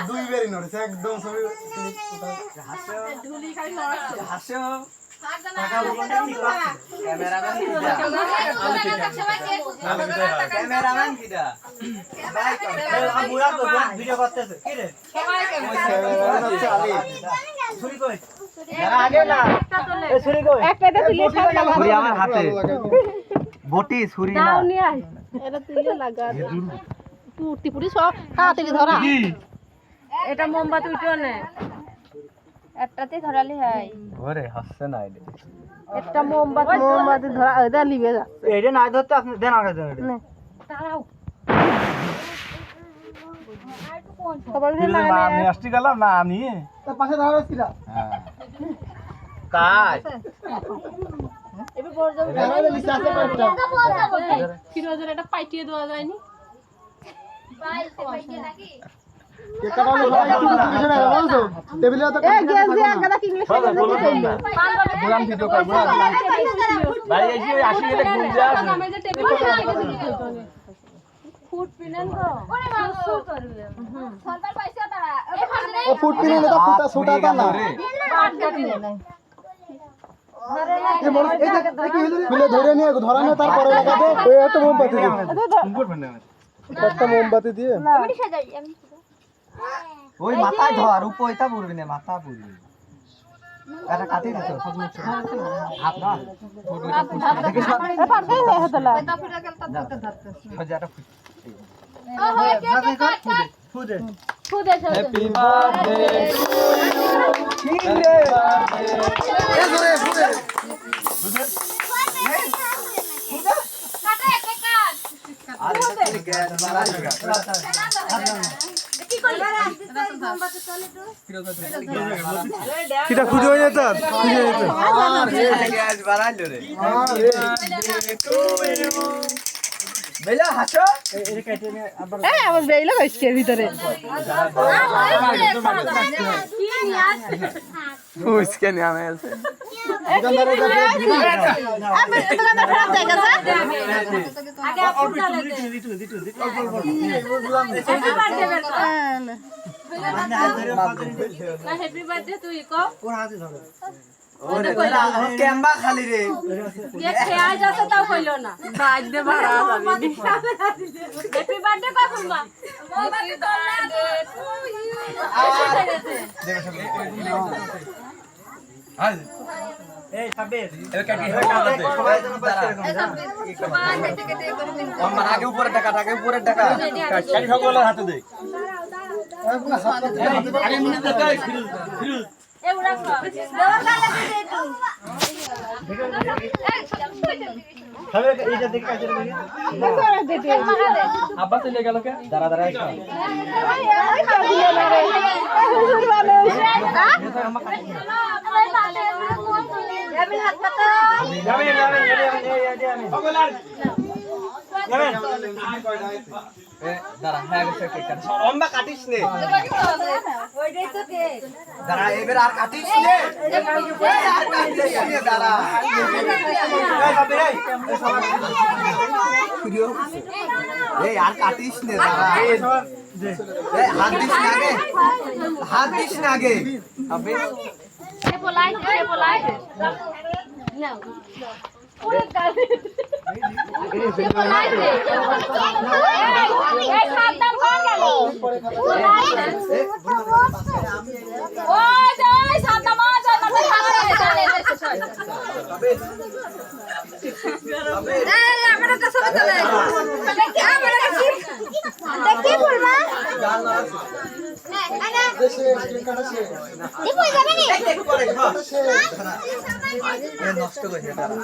দুই বেরি নড়ছে একদম সবই হাসো ক্যামেরাম্যান কিডা ভাই আমরা তো ভিডিও করতেছে কি রে সবাই ছুরি কই যারা আগে না এই ছুরি কই একটাতে তুলে ছুরি আমার হাতে বটি ছুরি না নাও নিয়ে আয় এটা তুলে লাগা পুটি পুটি সব হাতে ধরা এটা মোমবাতি উঠো না একটাতে ধরালি হয় ওরে হাসছে না এটা একটা মোমবাতি ধরা এটা লিবে যা এইটা না ধরতে আপনি দেন আগে দেন এটা দাঁড়াও সবাই না আমি আসছি গেলাম না আমি তার পাশে দাঁড়াও কিরা হ্যাঁ তাই এবে বড় যাও দাঁড়ালে নিচে আসতে পারতা ফিরোজের এটা পাইটিয়ে দেওয়া যায়নি পাইটিয়ে নাকি টেবিলে তো এই গ্যাস দিয়ে আগাদা কিনলে বললাম ভিডিও করব ভাই এই যে 80 গেলে গুণ যা আমি যে টেবিলে ফুট পিনেন তো ওরে বাবা শুট করবে সরকার পয়সা তারা ও ফুট পিনেন তো ফুটা ছোটা তা না পাট কাটি না ধরে নিয়ে ধরানো তারপরে লাগাবে একটা মোমবাতি দিয়ে একটা মোমবাতি দিয়ে ওই মাথায় ধর উপইতা পড়বি না মাথা পড়বি এটা কাটি দিতে হাত না দেখে পারবে না হতলা এটা ফিরে গেল তা ধরতে যাটা ফুদে ফুদে হ্যাপি বার্থডে কিরে এ ধরে ফুদে ফুদে কাটা একটা কাট আরে এটা গ্যাস মারা লাগা কিটা খুঁজে হয়ে যেত খুঁজে যেত গ্যাস বাড়াইলো রে বেলা হাসো এর কেটে নে আবার এ আমার বেলা কইছে ভিতরে উসকে নে আমি আছে দোকানদারে যাবে আমি দোকানদার ফেরত দেয় গেছে আগে আপনি চলে দিটু বুঝলাম না হ্যাপি বার্থডে তুই কো কোন হাতে ধরো ওরে ক্যাম্বা খালি রে যে খেয়া যাচ্ছে তাও কইলো না বার্থডে বাড়া যাবে হ্যাপি বার্থডে কখন বা happy birthday to you I এই সাবের এ কাটি আমার আগে উপরে টাকা কাটি সকলের হাতে দে আগে মিনিট দে ফিরুজ এ উড়া দেওয়া কালা দে একটু সাবে এইটা দেখে কাজে লাগে আব্বা চলে গেল কে দাঁড়া দাঁড়া এসো হুজুর মানুষ আমি হাত পাতা যাবেন সকলার যাবেন এ দাঁড়া হ্যাঁ গেছে কেক কাট লম্বা কাটিস নে ওইটাই তো কেক দাঁড়া এবার আর কাটিস নে আর কাটিস নে দাঁড়া এই বাবা এই আর কাটিস নে দাঁড়া এই হাত দিস না আগে আবে সে বলাই নাও পুরো গালে এই বলাই দে এই খাতাম কোন গেল ও যাই সাতাম যায় না চলে এই আমরা কাছে চলে দেখি আমরা দেখি বলবা গাল না আনা দেশে কাটাছে এই কই যাবে নি এই করে এ নষ্ট করে দাঁড়া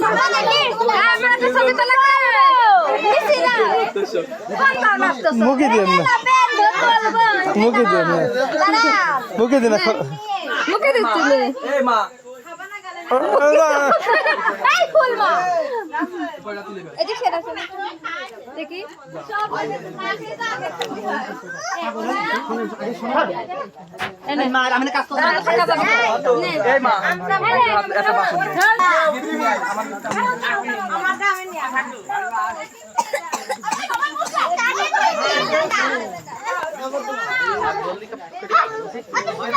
আমরা দেখি আমরা তো ছবি তোলা দিছি না মুখে দেন না মুখে দেন না মুখে দেন না মুখে দিচ্ছিলে এই মা খাবা না গেলে এই ফুলমা এই যে সেটা দেখি এই মা আমি কাজ করব এই মা এত বাসন আমারটা আমি নিয়ে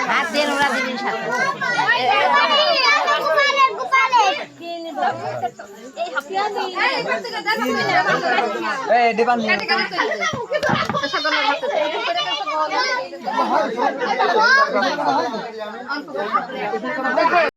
হাত দিয়ে ওরা দিবেন সাথে এই হাফিয়ানি এই ডিবান নিয়ে সকল